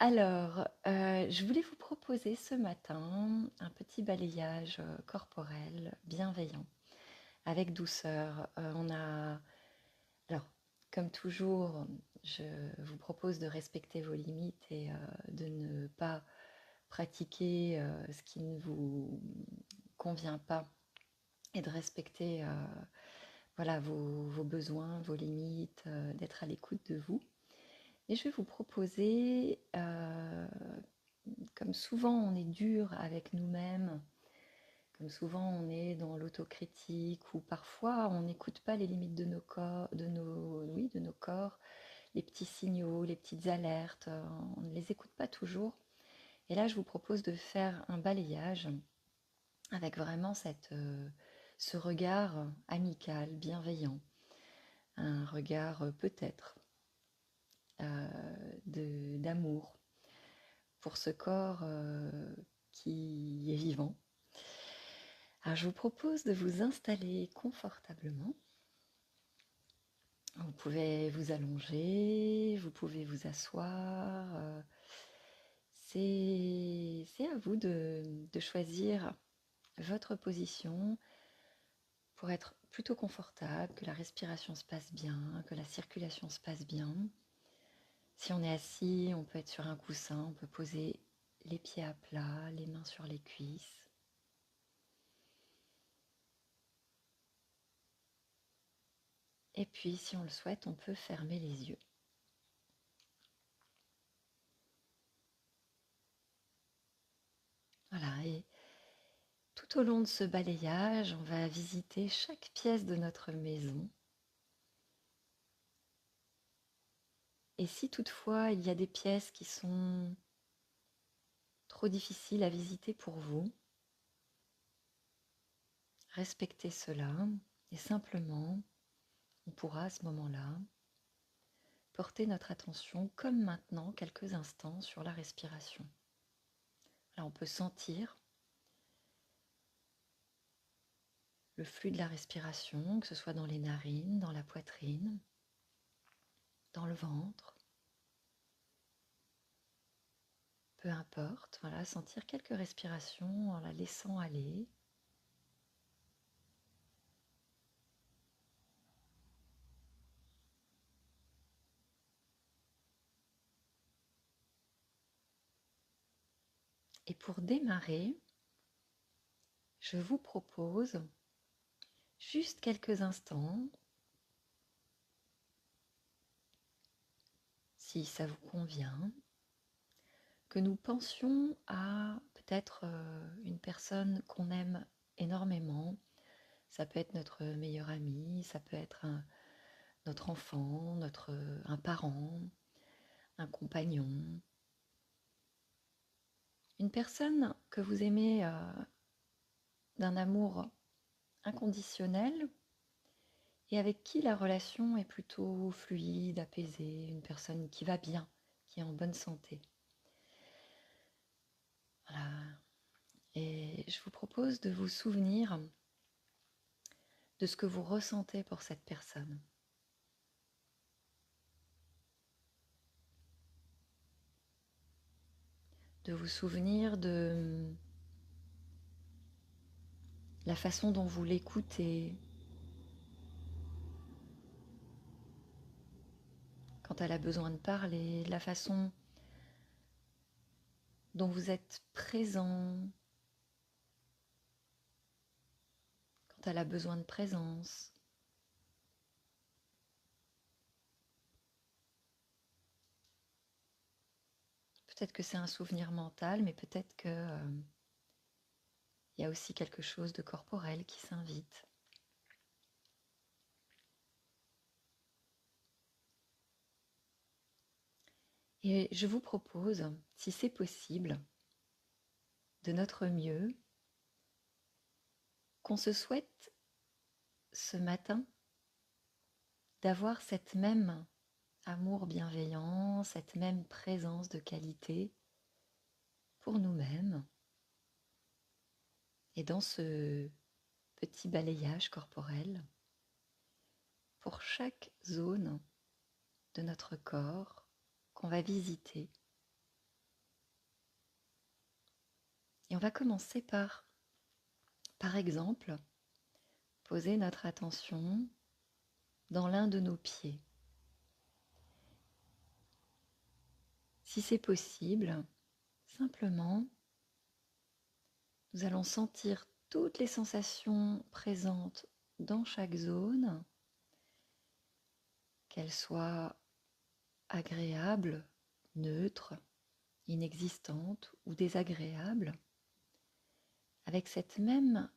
Alors, je voulais vous proposer ce matin un petit balayage corporel bienveillant, avec douceur. Alors, comme toujours, je vous propose de respecter vos limites et de ne pas pratiquer ce qui ne vous convient pas et de respecter voilà, vos besoins, vos limites, d'être à l'écoute de vous. Et je vais vous proposer, comme souvent on est dur avec nous-mêmes, comme souvent on est dans l'autocritique, ou parfois on n'écoute pas les limites de nos corps, oui, de nos corps, les petits signaux, les petites alertes, on ne les écoute pas toujours. Et là, je vous propose de faire un balayage avec vraiment ce regard amical, bienveillant, un regard peut-être d'amour pour ce corps qui est vivant. Alors je vous propose de vous installer confortablement. Vous pouvez vous allonger, vous pouvez vous asseoir. C'est à vous de choisir votre position pour être plutôt confortable, que la respiration se passe bien, que la circulation se passe bien. Si on est assis, on peut être sur un coussin, on peut poser les pieds à plat, les mains sur les cuisses. Et puis, si on le souhaite, on peut fermer les yeux. Voilà, et tout au long de ce balayage, on va visiter chaque pièce de notre maison. Et si toutefois il y a des pièces qui sont trop difficiles à visiter pour vous, respectez cela et simplement, on pourra à ce moment-là porter notre attention, comme maintenant, quelques instants sur la respiration. Là, on peut sentir le flux de la respiration, que ce soit dans les narines, dans la poitrine, dans le ventre. Peu importe, voilà, sentir quelques respirations en la laissant aller. Et pour démarrer, je vous propose juste quelques instants, si ça vous convient, que nous pensions à peut-être une personne qu'on aime énormément. Ça peut être notre meilleur ami, ça peut être notre enfant, un parent, un compagnon. Une personne que vous aimez d'un amour inconditionnel et avec qui la relation est plutôt fluide, apaisée, une personne qui va bien, qui est en bonne santé. Voilà. Et je vous propose de vous souvenir de ce que vous ressentez pour cette personne. De vous souvenir de la façon dont vous l'écoutez, quand elle a besoin de parler, la façon dont vous êtes présent, quand elle a besoin de présence. Peut-être que c'est un souvenir mental, mais peut-être que y a aussi quelque chose de corporel qui s'invite. Et je vous propose, si c'est possible, de notre mieux, qu'on se souhaite ce matin d'avoir cette même amour bienveillant, cette même présence de qualité pour nous-mêmes. Et dans ce petit balayage corporel, pour chaque zone de notre corps qu'on va visiter, Et on va commencer par exemple, poser notre attention dans l'un de nos pieds. Si c'est possible, simplement, nous allons sentir toutes les sensations présentes dans chaque zone, qu'elles soient agréables, neutres, inexistantes ou désagréables, avec cette même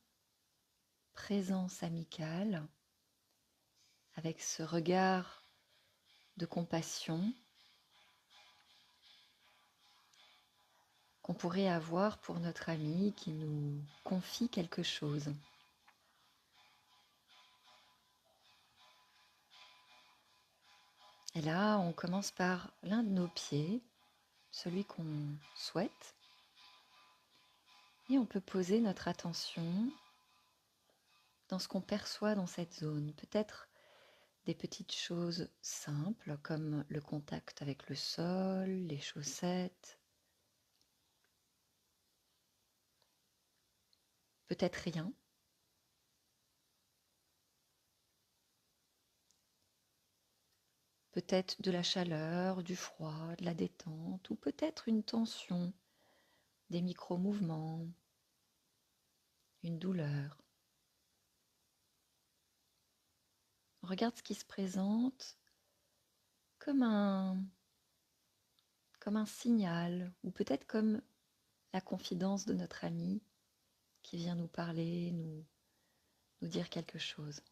présence amicale, avec ce regard de compassion qu'on pourrait avoir pour notre ami qui nous confie quelque chose. Et là, on commence par l'un de nos pieds, celui qu'on souhaite, et on peut poser notre attention dans ce qu'on perçoit dans cette zone. Peut-être des petites choses simples comme le contact avec le sol, les chaussettes, peut-être rien. Peut-être de la chaleur, du froid, de la détente, ou peut-être une tension, des micro-mouvements, une douleur. Regarde ce qui se présente comme un signal, ou peut-être comme la confidence de notre ami qui vient nous parler, nous dire quelque chose.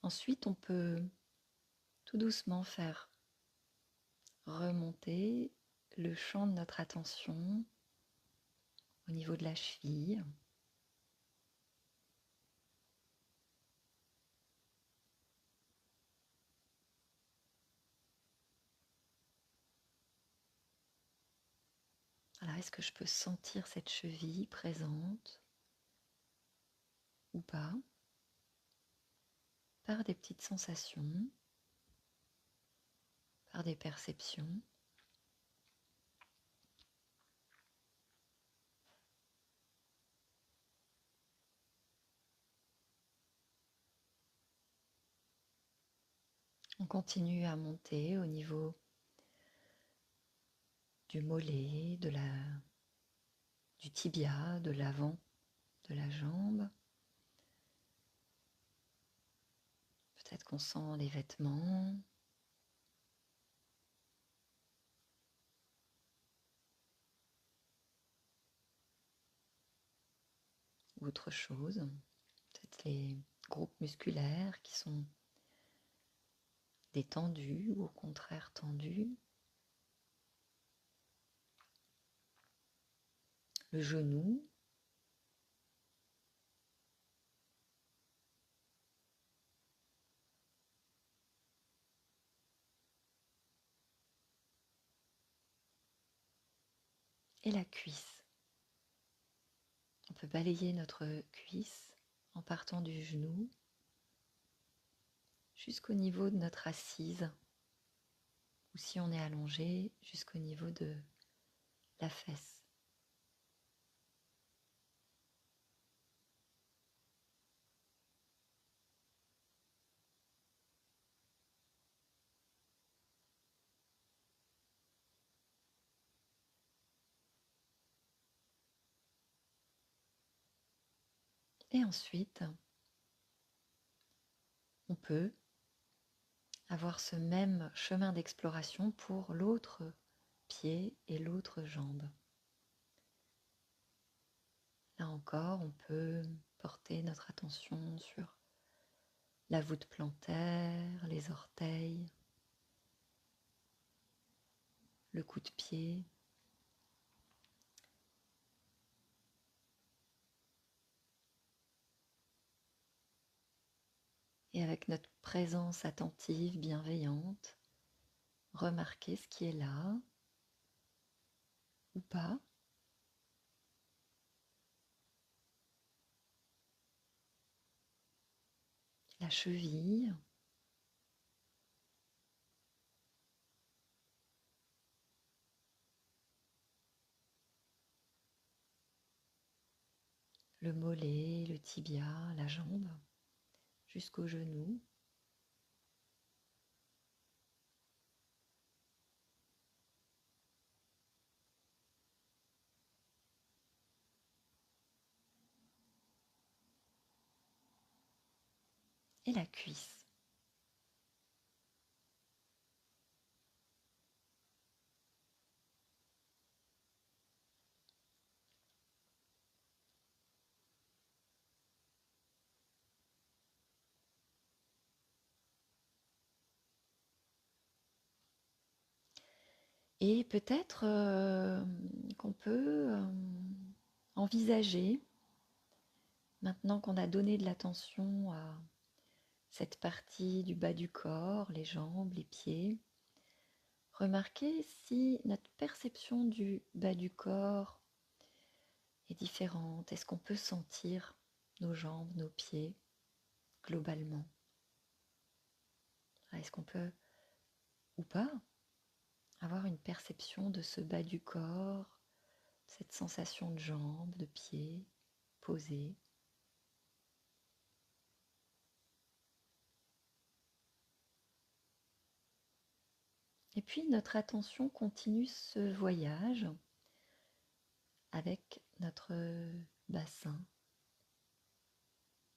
Ensuite, on peut tout doucement faire remonter le champ de notre attention au niveau de la cheville. Alors, est-ce que je peux sentir cette cheville présente ou pas, par des petites sensations, par des perceptions. On continue à monter au niveau du mollet, du tibia, de l'avant de la jambe. Peut-être qu'on sent les vêtements. Ou autre chose. Peut-être les groupes musculaires qui sont détendus ou au contraire tendus. Le genou. Et la cuisse. On peut balayer notre cuisse en partant du genou jusqu'au niveau de notre assise, ou si on est allongé, jusqu'au niveau de la fesse. Et ensuite, on peut avoir ce même chemin d'exploration pour l'autre pied et l'autre jambe. Là encore, on peut porter notre attention sur la voûte plantaire, les orteils, le coup de pied. Et avec notre présence attentive, bienveillante, remarquer ce qui est là ou pas. La cheville, le mollet, le tibia, la jambe, jusqu'au genou. Et la cuisse. Et peut-être qu'on peut envisager, maintenant qu'on a donné de l'attention à cette partie du bas du corps, les jambes, les pieds, remarquer si notre perception du bas du corps est différente. Est-ce qu'on peut sentir nos jambes, nos pieds globalement? Est-ce qu'on peut ou pas avoir une perception de ce bas du corps, cette sensation de jambes, de pieds posés? Et puis notre attention continue ce voyage avec notre bassin,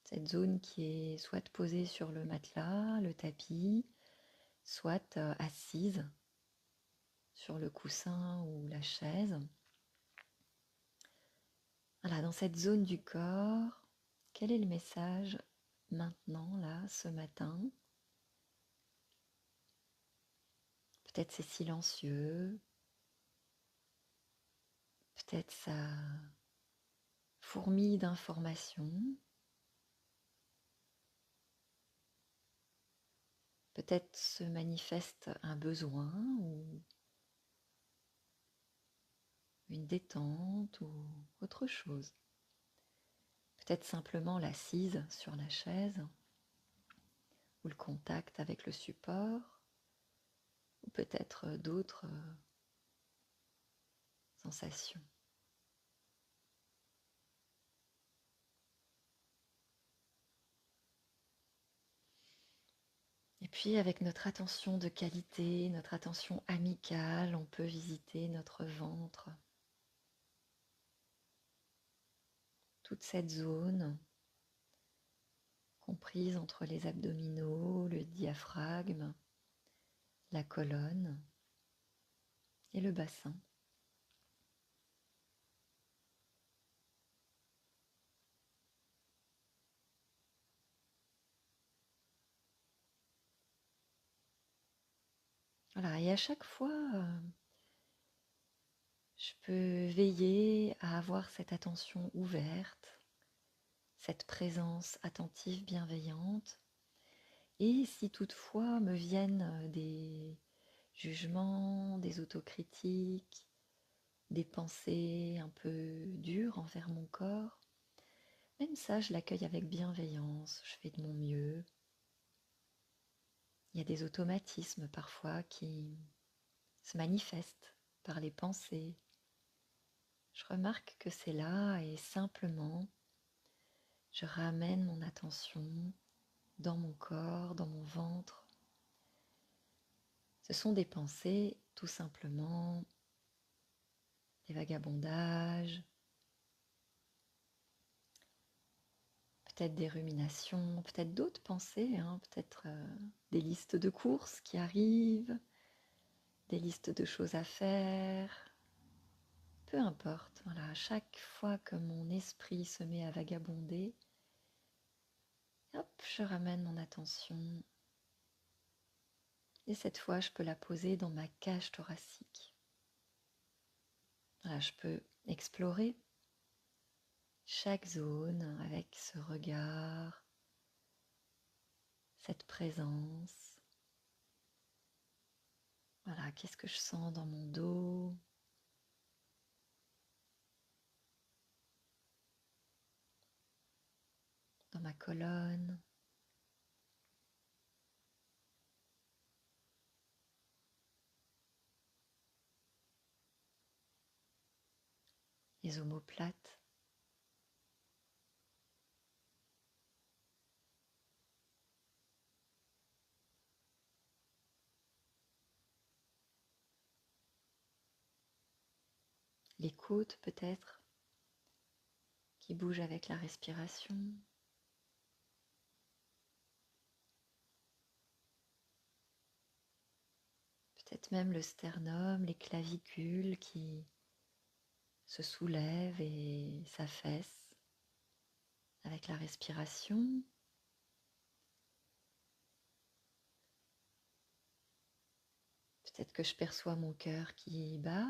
cette zone qui est soit posée sur le matelas, le tapis, soit assise sur le coussin ou la chaise. Voilà, dans cette zone du corps, quel est le message maintenant, là, ce matin? Peut-être c'est silencieux, peut-être ça fourmille d'informations, peut-être se manifeste un besoin ou une détente ou autre chose. Peut-être simplement l'assise sur la chaise ou le contact avec le support, ou peut-être d'autres sensations. Et puis avec notre attention de qualité, notre attention amicale, on peut visiter notre ventre, toute cette zone comprise entre les abdominaux, le diaphragme, la colonne et le bassin. Voilà, et à chaque fois, je peux veiller à avoir cette attention ouverte, cette présence attentive, bienveillante. Et si toutefois me viennent des jugements, des autocritiques, des pensées un peu dures envers mon corps, même ça, je l'accueille avec bienveillance, je fais de mon mieux. Il y a des automatismes parfois qui se manifestent par les pensées. Je remarque que c'est là et simplement, je ramène mon attention dans mon corps, dans mon ventre. Ce sont des pensées, tout simplement, des vagabondages, peut-être des ruminations, peut-être d'autres pensées, peut-être des listes de courses qui arrivent, des listes de choses à faire. Peu importe, voilà, chaque fois que mon esprit se met à vagabonder, hop, je ramène mon attention. Et cette fois, je peux la poser dans ma cage thoracique. Voilà, je peux explorer chaque zone avec ce regard, cette présence. Voilà, qu'est-ce que je sens dans mon dos? Dans ma colonne? Les omoplates? les côtes peut-être, qui bougent avec la respiration. Peut-être même le sternum, les clavicules qui se soulèvent et s'affaissent avec la respiration. Peut-être que je perçois mon cœur qui bat,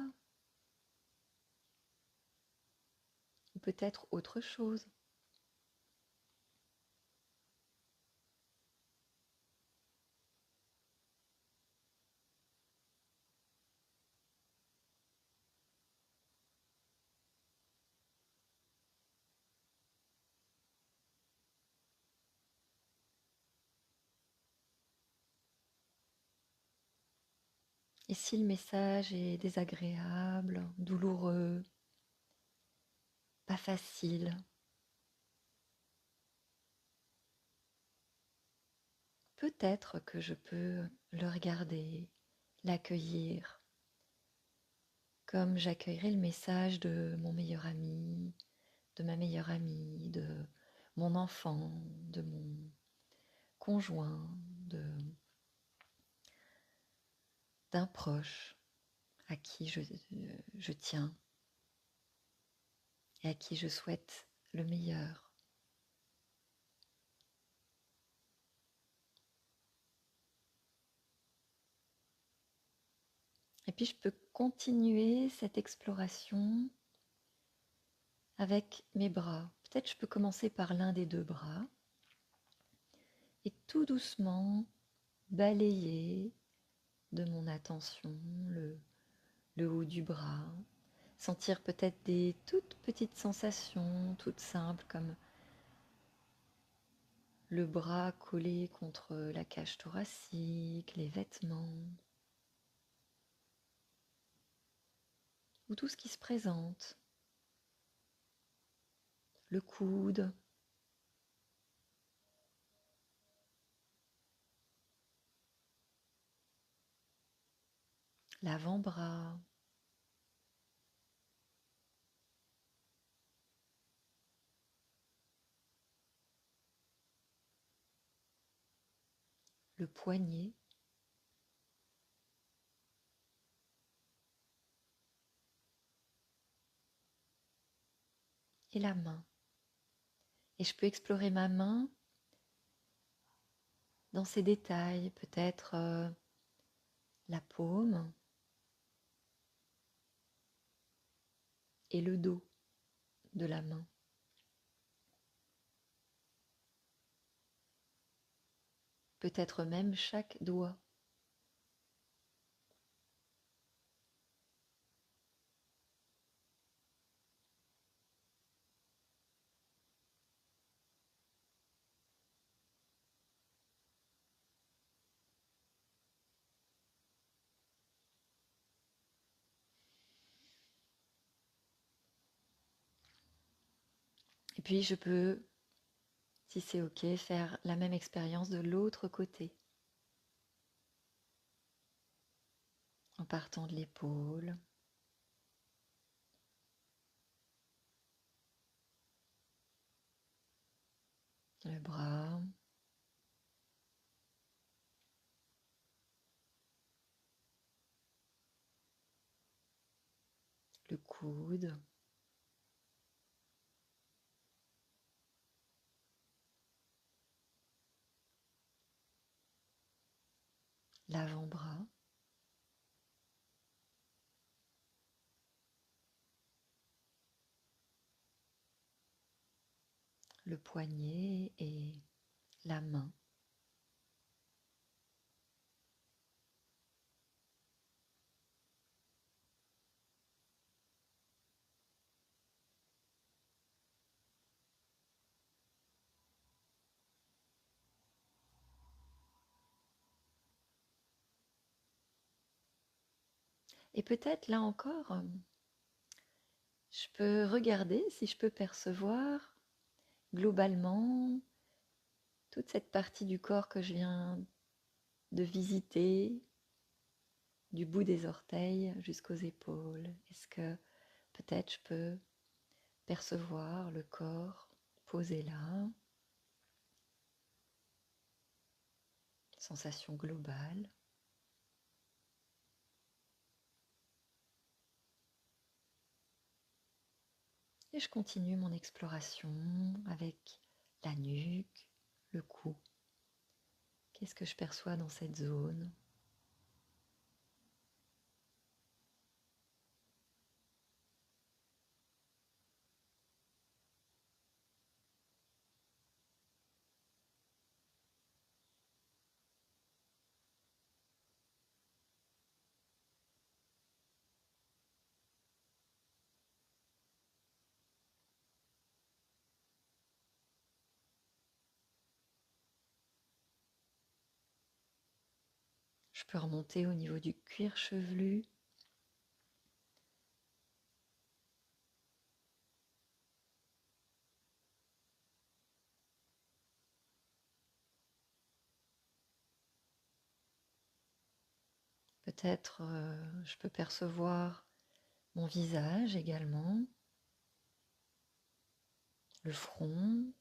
ou peut-être autre chose. Et si le message est désagréable, douloureux, pas facile, peut-être que je peux le regarder, l'accueillir, comme j'accueillerais le message de mon meilleur ami, de ma meilleure amie, de mon enfant, de mon conjoint, d'un proche à qui je tiens et à qui je souhaite le meilleur. Et puis je peux continuer cette exploration avec mes bras. Peut-être je peux commencer par l'un des deux bras et tout doucement balayer de mon attention le haut du bras, sentir peut-être des toutes petites sensations, toutes simples, comme le bras collé contre la cage thoracique, les vêtements, ou tout ce qui se présente, le coude, l'avant-bras, le poignet, et la main. Et je peux explorer ma main dans ses détails, peut-être la paume et le dos de la main. Peut-être même chaque doigt. Et puis je peux, si c'est ok, faire la même expérience de l'autre côté, en partant de l'épaule, le bras, le coude, l'avant-bras, le poignet et la main. Et peut-être là encore, je peux regarder si je peux percevoir globalement toute cette partie du corps que je viens de visiter, du bout des orteils jusqu'aux épaules. Est-ce que Peut-être je peux percevoir le corps posé là, sensation globale. Et je continue mon exploration avec la nuque, le cou. Qu'est-ce que je perçois dans cette zone ? Je peux remonter au niveau du cuir chevelu. Peut-être je peux percevoir mon visage également, le front,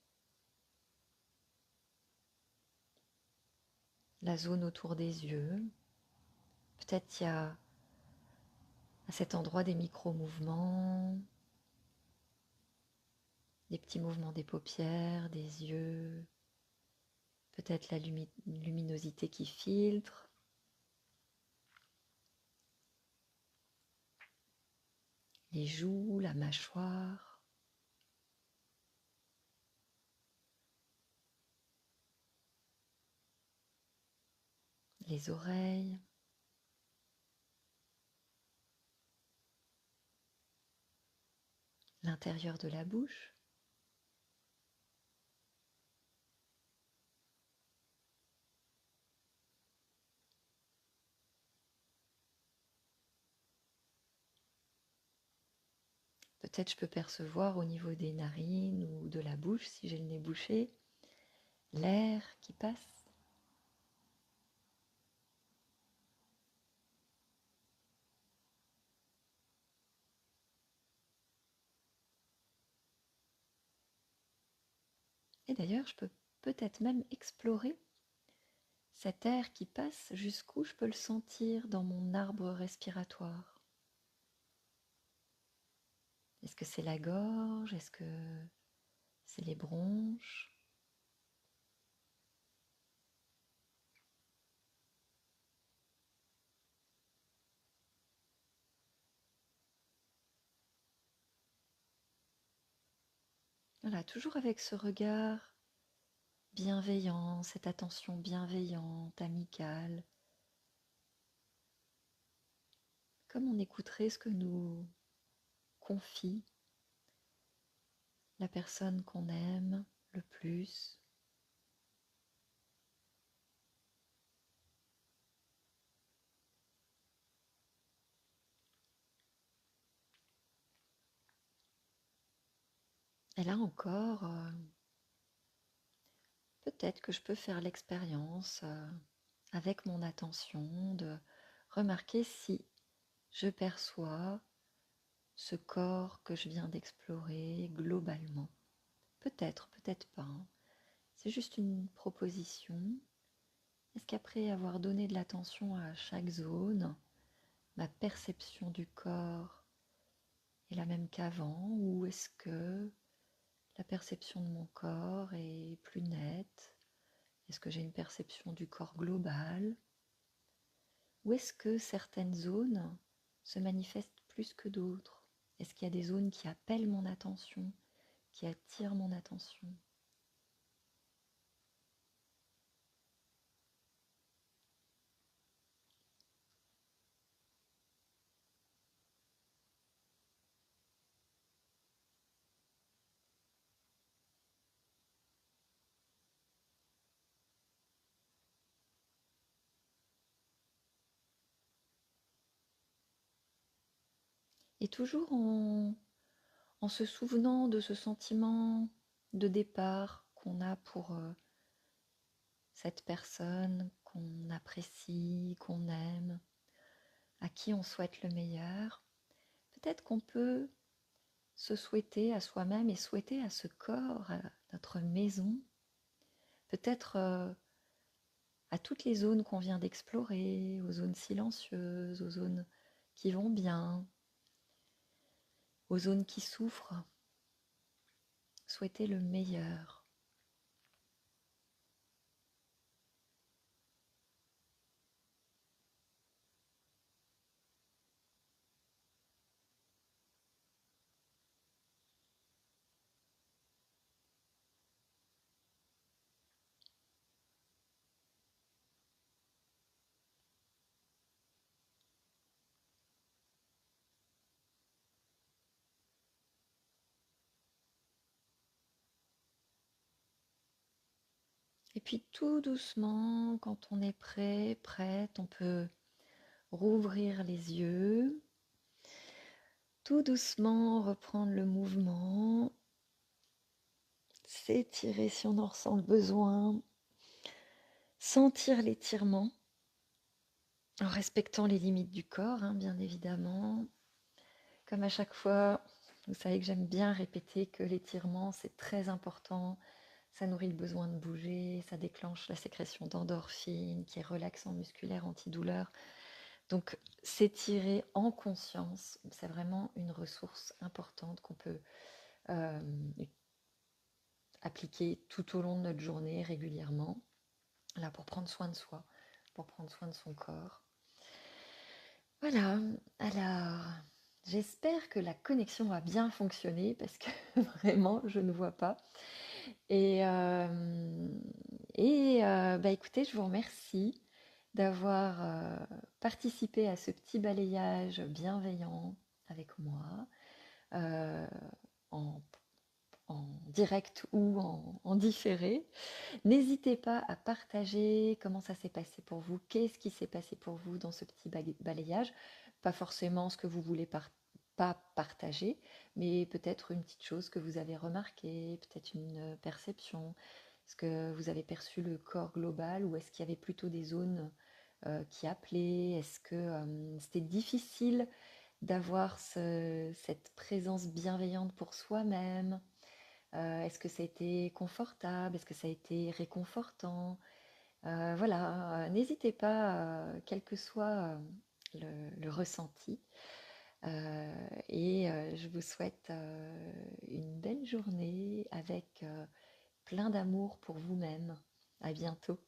la zone autour des yeux. Peut-être il y a à cet endroit des micro-mouvements, des petits mouvements des paupières, des yeux, peut-être la luminosité qui filtre, les joues, la mâchoire, les oreilles. L'intérieur de la bouche. Peut-être je peux percevoir au niveau des narines ou de la bouche, si j'ai le nez bouché, l'air qui passe. Et d'ailleurs, je peux peut-être même explorer cet air qui passe, jusqu'où je peux le sentir dans mon arbre respiratoire. Est-ce que c'est la gorge? Est-ce que c'est les bronches? Voilà, toujours avec ce regard bienveillant, cette attention bienveillante, amicale, comme on écouterait ce que nous confie la personne qu'on aime le plus. Et là encore, peut-être que je peux faire l'expérience avec mon attention de remarquer si je perçois ce corps que je viens d'explorer globalement. Peut-être, peut-être pas, hein. C'est juste une proposition. Est-ce qu'après avoir donné de l'attention à chaque zone, ma perception du corps est la même qu'avant, ou est-ce que la perception de mon corps est plus nette? Est-ce que j'ai une perception du corps global? Ou est-ce que certaines zones se manifestent plus que d'autres? Est-ce qu'il y a des zones qui appellent mon attention, qui attirent mon attention? Et toujours en se souvenant de ce sentiment de départ qu'on a pour cette personne qu'on apprécie, qu'on aime, à qui on souhaite le meilleur, peut-être qu'on peut se souhaiter à soi-même et souhaiter à ce corps, à notre maison, peut-être à toutes les zones qu'on vient d'explorer, aux zones silencieuses, aux zones qui vont bien, aux zones qui souffrent, souhaiter le meilleur. Et puis tout doucement, quand on est prêt, prête, on peut rouvrir les yeux, tout doucement reprendre le mouvement, s'étirer si on en ressent le besoin, sentir l'étirement en respectant les limites du corps, hein, bien évidemment. Comme à chaque fois, vous savez que j'aime bien répéter que l'étirement, c'est très important. Ça nourrit le besoin de bouger, ça déclenche la sécrétion d'endorphine qui est relaxant musculaire, antidouleur. Donc s'étirer en conscience, c'est vraiment une ressource importante qu'on peut euh, appliquer tout au long de notre journée régulièrement, là pour prendre soin de soi, pour prendre soin de son corps. Voilà, alors j'espère que la connexion va bien fonctionner parce que vraiment je ne vois pas. Et, euh, bah, écoutez, je vous remercie d'avoir participé à ce petit balayage bienveillant avec moi, euh, en, en direct ou en différé. N'hésitez pas à partager comment ça s'est passé pour vous, qu'est-ce qui s'est passé pour vous dans ce petit balayage. Pas forcément ce que vous voulez pas partager, mais peut-être une petite chose que vous avez remarquée, peut-être une perception. Est-ce que vous avez perçu le corps global ou est-ce qu'il y avait plutôt des zones qui appelaient? Est-ce que c'était difficile d'avoir cette présence bienveillante pour soi-même? Est-ce que ça a été confortable? Est-ce que ça a été réconfortant? Voilà, n'hésitez pas, quel que soit le ressenti. Je vous souhaite une belle journée avec plein d'amour pour vous-même. À bientôt.